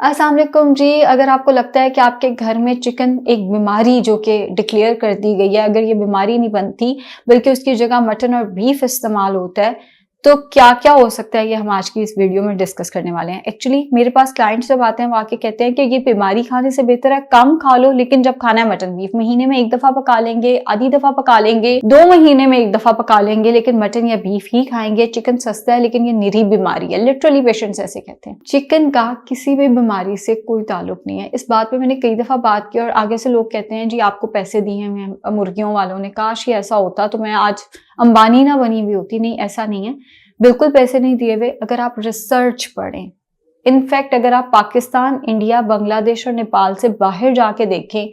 अस्सलाम वालेकुम जी। अगर आपको लगता है कि आपके घर में चिकन एक बीमारी जो कि डिक्लेयर कर दी गई है, अगर ये बीमारी नहीं बनती बल्कि उसकी जगह मटन और बीफ इस्तेमाल होता है, तो क्या क्या हो सकता है, ये हम आज की इस वीडियो में डिस्कस करने वाले हैं। एक्चुअली मेरे पास क्लाइंट्स जब आते हैं वो आके कहते हैं कि ये बीमारी खाने से बेहतर है कम खा लो, लेकिन जब खाना है मटन बीफ, महीने में एक दफा पका लेंगे, आधी दफा पका लेंगे, 2 महीने में एक दफा पका लेंगे, लेकिन मटन या बीफ ही खाएंगे। चिकन सस्ता है लेकिन ये निरी बीमारी है। लिटरली पेशेंट्स ऐसे कहते हैं। चिकन का किसी भी बीमारी से कोई ताल्लुक नहीं है। इस बात पे मैंने कई दफा बात की और आगे से लोग कहते हैं जी आपको पैसे दिए हैं मुर्गियों वालों ने, काश ये ऐसा होता तो मैं आज अंबानी ना बनी हुई होती। नहीं, ऐसा नहीं है, बिल्कुल पैसे नहीं दिए हुए। अगर आप रिसर्च पढ़ें, इनफैक्ट अगर आप पाकिस्तान, इंडिया, बांग्लादेश और नेपाल से बाहर जाके देखें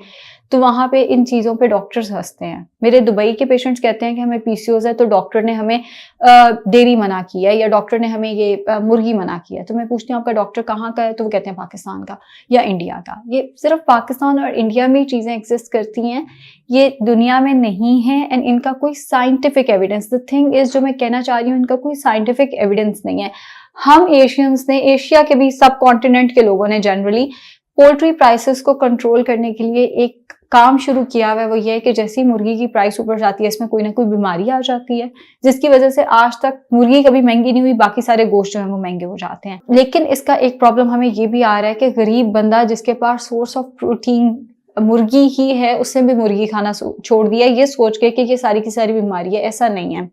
तो वहां पे इन चीजों पे डॉक्टर्स हंसते हैं। मेरे दुबई के पेशेंट्स कहते हैं कि हमें पीसीओएस है तो डॉक्टर ने हमें डेयरी मना किया या डॉक्टर ने हमें ये मुर्गी मना किया। तो मैं पूछती हूँ आपका डॉक्टर कहाँ का है, तो वो कहते हैं पाकिस्तान का या इंडिया का। ये सिर्फ पाकिस्तान और इंडिया में चीजें एग्जिस्ट करती हैं, ये दुनिया में नहीं है। एंड इनका कोई scientific evidence, the thing is, जो मैं कहना चाह रही हूँ, इनका कोई साइंटिफिक एविडेंस नहीं है। हम एशियंस ने, एशिया के भी सब कॉन्टिनेंट के लोगों ने जनरली पोल्ट्री प्राइसेस को कंट्रोल करने के लिए एक काम शुरू किया हुआ है। वो ये है कि जैसे ही मुर्गी की प्राइस ऊपर जाती है, इसमें कोई ना कोई बीमारी आ जाती है, जिसकी वजह से आज तक मुर्गी कभी महंगी नहीं हुई, बाकी सारे गोश्त जो है वो महंगे हो जाते हैं। लेकिन इसका एक प्रॉब्लम हमें ये भी आ रहा है कि गरीब बंदा जिसके पास सोर्स ऑफ प्रोटीन मुर्गी ही है, उसने भी मुर्गी खाना छोड़ दिया ये सोच के कि ये सारी की सारी बीमारी है। ऐसा नहीं है।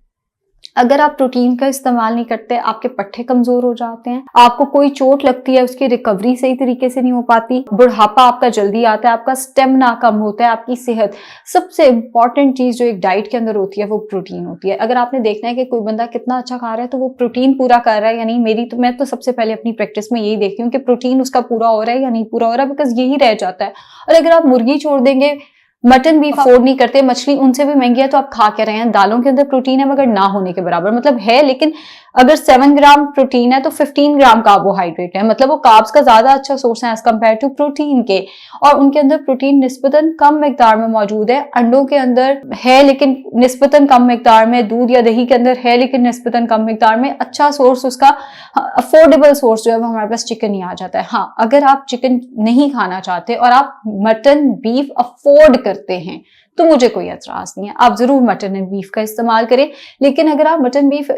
अगर आप प्रोटीन का इस्तेमाल नहीं करते, आपके पट्टे कमजोर हो जाते हैं, आपको कोई चोट लगती है उसकी रिकवरी सही तरीके से नहीं हो पाती, बुढ़ापा आपका जल्दी आता है, आपका स्टेमिना कम होता है, आपकी सेहत। सबसे इंपॉर्टेंट चीज जो एक डाइट के अंदर होती है वो प्रोटीन होती है। अगर आपने देखना है कि कोई बंदा कितना अच्छा खा रहा है तो वो प्रोटीन पूरा कर रहा है या नहीं। मैं तो सबसे पहले अपनी प्रैक्टिस में यही देखती हूँ कि प्रोटीन उसका पूरा हो रहा है या नहीं पूरा हो रहा है, बिकॉज यही रह जाता है। और अगर आप मुर्गी छोड़ देंगे, मटन भी अफोर्ड नहीं करते, मछली उनसे भी महंगी है, तो आप खा के रहे हैं। दालों के अंदर प्रोटीन है मगर ना होने के बराबर, मतलब है, लेकिन अगर 7 ग्राम प्रोटीन है तो 15 ग्राम कार्बोहाइड्रेट है, मतलब वो कार्ब्स का ज्यादा अच्छा सोर्स है एज कम्पेयर टू प्रोटीन के। और उनके अंदर प्रोटीन निस्बतन कम मिकदार में मौजूद है। अंडों के अंदर है लेकिन निस्बतन कम मिकदार में, दूध या दही के अंदर है लेकिन निस्बतन कम मिकदार में। अच्छा सोर्स, उसका अफोर्डेबल सोर्स जो है वो हमारे पास चिकन ही आ जाता है। हाँ, अगर आप चिकन नहीं खाना चाहते और आप मटन बीफ अफोर्ड करते हैं तो मुझे कोई एतराज नहीं है, आप जरूर मटन एंड बीफ का इस्तेमाल करें। लेकिन अगर आप मटन बीफ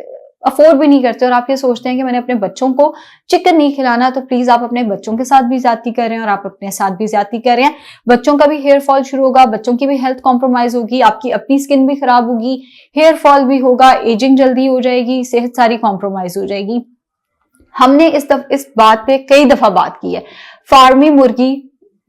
अफोर्ड भी नहीं करते और आप ये सोचते हैं कि मैंने अपने बच्चों को चिकन नहीं खिलाना, तो प्लीज आप अपने बच्चों के साथ भी ज्यादती कर रहे हैं और आप अपने साथ भी ज्यादती कर रहे हैं। बच्चों का भी हेयर फॉल शुरू होगा, बच्चों की भी हेल्थ कॉम्प्रोमाइज होगी, आपकी अपनी स्किन भी खराब होगी, हेयर फॉल भी होगा, एजिंग जल्दी हो जाएगी, सेहत सारी कॉम्प्रोमाइज हो जाएगी। हमने इस बात पे कई दफा बात की है। फार्मी मुर्गी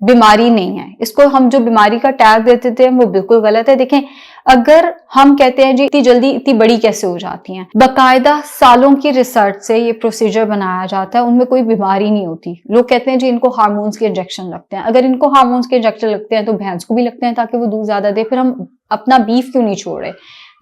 बीमारी नहीं है, इसको हम जो बीमारी का टैग देते थे वो बिल्कुल गलत है। देखें, अगर हम कहते हैं जी इतनी जल्दी इतनी बड़ी कैसे हो जाती हैं, बाकायदा सालों की रिसर्च से ये प्रोसीजर बनाया जाता है, उनमें कोई बीमारी नहीं होती। लोग कहते हैं जी इनको हार्मोन्स के इंजेक्शन लगते हैं। अगर इनको हार्मोन्स के इंजेक्शन लगते हैं तो भैंस को भी लगते हैं ताकि वो दूध ज्यादा दे, फिर हम अपना बीफ क्यों नहीं छोड़े?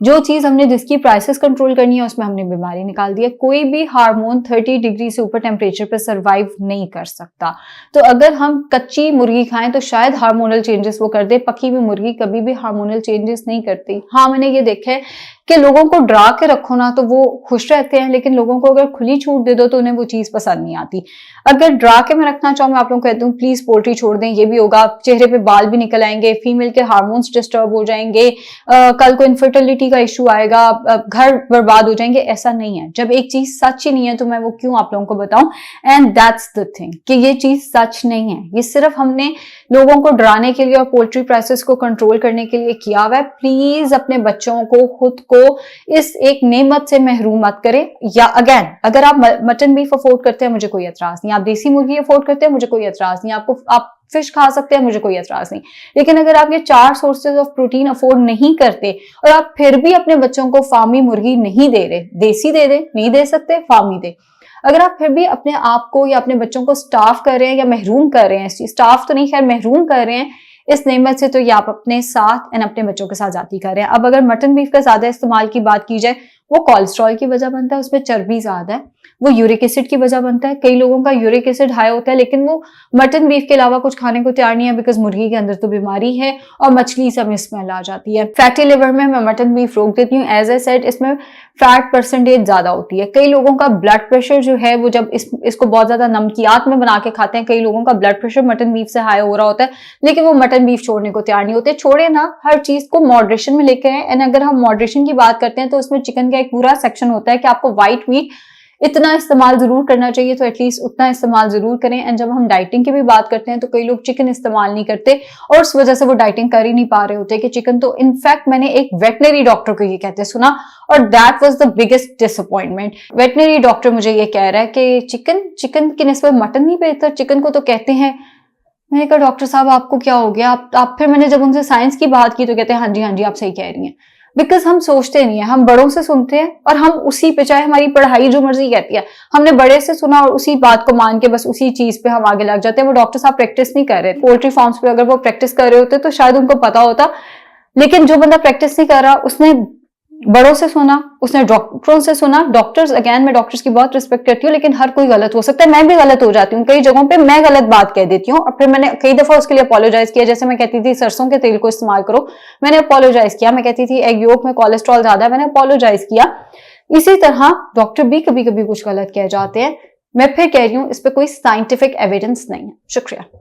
जो चीज हमने जिसकी प्राइसेस कंट्रोल करनी है उसमें हमने बीमारी निकाल दी है। कोई भी हार्मोन 30 डिग्री से ऊपर टेम्परेचर पर सर्वाइव नहीं कर सकता। तो अगर हम कच्ची मुर्गी खाएं तो शायद हार्मोनल चेंजेस वो कर दे, पकी हुई मुर्गी कभी भी हार्मोनल चेंजेस नहीं करती। हाँ, मैंने ये देखा है कि लोगों को डरा के रखो ना तो वो खुश रहते हैं, लेकिन लोगों को अगर खुली छूट दे दो तो उन्हें वो चीज पसंद नहीं आती। अगर डरा के मैं रखना चाहूँ, मैं आप लोगों को कहती हूँ प्लीज पोल्ट्री छोड़ दें, ये भी होगा, चेहरे पे बाल भी निकल आएंगे, फीमेल के हार्मोन्स डिस्टर्ब हो जाएंगे, कल को इनफर्टिलिटी का इशू आएगा, घर बर्बाद हो जाएंगे। ऐसा नहीं है। जब एक चीज सच ही नहीं है तो मैं वो क्यों आप लोगों को बताऊं? एंड दैट्स द थिंग कि ये चीज सच नहीं है, ये सिर्फ हमने लोगों को डराने के लिए और पोल्ट्री प्राइसेस को कंट्रोल करने के लिए किया हुआ है। प्लीज अपने बच्चों को, खुद को इस एक नेमत से महरूम मत करें। या अगेन, अगर आप मटन बीफ अफोर्ड करते हैं मुझे कोई एतराज नहीं, आप देसी मुर्गी अफोर्ड करते हैं मुझे कोई एतराज नहीं, आप फिश खा सकते हैं मुझे कोई एतराज नहीं। लेकिन अगर आप ये 4 सोर्सेज ऑफ प्रोटीन अफोर्ड नहीं करते और आप फिर भी अपने बच्चों को फार्मी मुर्गी नहीं दे रहे, देसी दे दे, नहीं दे सकते फार्मी दे। अगर आप फिर भी अपने आप को या अपने बच्चों को स्टाफ कर रहे हैं या महरूम कर रहे हैं, स्टाफ तो नहीं, खैर महरूम कर रहे हैं इस नेमत से, तो ये आप अपने साथ एंड अपने बच्चों के साथ जाती कर रहे हैं। अब अगर मटन बीफ का ज्यादा इस्तेमाल की बात की जाए, वो कोलेस्ट्रॉल की वजह बनता है, उसमें चर्बी ज्यादा है, वो यूरिक एसिड की वजह बनता है। कई लोगों का यूरिक एसिड हाई होता है लेकिन वो मटन बीफ के अलावा कुछ खाने को तैयार नहीं है, बिकॉज मुर्गी के अंदर तो बीमारी है और मछली से हमें स्मेल आ जाती है। फैटी लिवर में मैं मटन बीफ रोक देती हूँ। एज ए सेड, इसमें फैट परसेंटेज ज्यादा होती है। कई लोगों का ब्लड प्रेशर जो है वो जब इसको बहुत ज्यादा नमकियात में बना के खाते हैं, कई लोगों का ब्लड प्रेशर मटन बीफ से हाई हो रहा होता है, लेकिन वो मटन बीफ छोड़ने को तैयार नहीं होते। छोड़े ना, हर चीज को मॉडरेशन में लेके आए। एंड अगर हम मॉडरेशन की बात करते हैं तो उसमें चिकन का एक पूरा सेक्शन होता है कि आपको व्हाइट मीट इतना इस्तेमाल जरूर करना चाहिए, तो एटलीस्ट उतना इस्तेमाल जरूर करें। एंड जब हम डाइटिंग की भी बात करते हैं तो कई लोग चिकन इस्तेमाल नहीं करते और उस वजह से वो डाइटिंग कर ही नहीं पा रहे होते कि चिकन तो इनफैक्ट मैंने एक वेटनरी डॉक्टर को ये कहते सुना और that was the biggest disappointment. Veterinary doctor मुझे ये कह रहा है कि चिकन की निस्बत मटन नहीं बेहतर, चिकन को तो कहते हैं। मैंने कहा डॉक्टर साहब आपको क्या हो गया आप फिर मैंने जब उनसे साइंस की बात की तो कहते हैं हाँ जी आप सही कह रही हैं। बिकॉज हम सोचते नहीं है, हम बड़ों से सुनते हैं और हम उसी पे, चाहे हमारी पढ़ाई जो मर्जी कहती है, हमने बड़े से सुना और उसी बात को मान के बस उसी चीज पे हम आगे लग जाते हैं। वो डॉक्टर साहब प्रैक्टिस नहीं कर रहे। पोल्ट्री फार्म्स पे अगर वो प्रैक्टिस कर रहे होते तो शायद उनको पता होता, लेकिन जो बंदा प्रैक्टिस नहीं कर रहा उसने बड़ों से सुना, उसने डॉक्टरों से सुना। डॉक्टर्स, अगेन मैं डॉक्टर्स की बहुत रिस्पेक्ट करती हूँ, लेकिन हर कोई गलत हो सकता है। मैं भी गलत हो जाती हूँ, कई जगहों पे मैं गलत बात कह देती हूँ और फिर मैंने कई दफा उसके लिए अपोलोजाइज किया। जैसे मैं कहती थी सरसों के तेल को इस्तेमाल करो, मैंने अपोलोजाइज किया। मैं कहती थी एग योक में कोलेस्ट्रॉल ज्यादा है, मैंने अपोलोजाइज किया। इसी तरह डॉक्टर भी कभी कभी कुछ गलत कह जाते हैं। मैं फिर कह रही हूँ इस पर कोई साइंटिफिक एविडेंस नहीं है। शुक्रिया।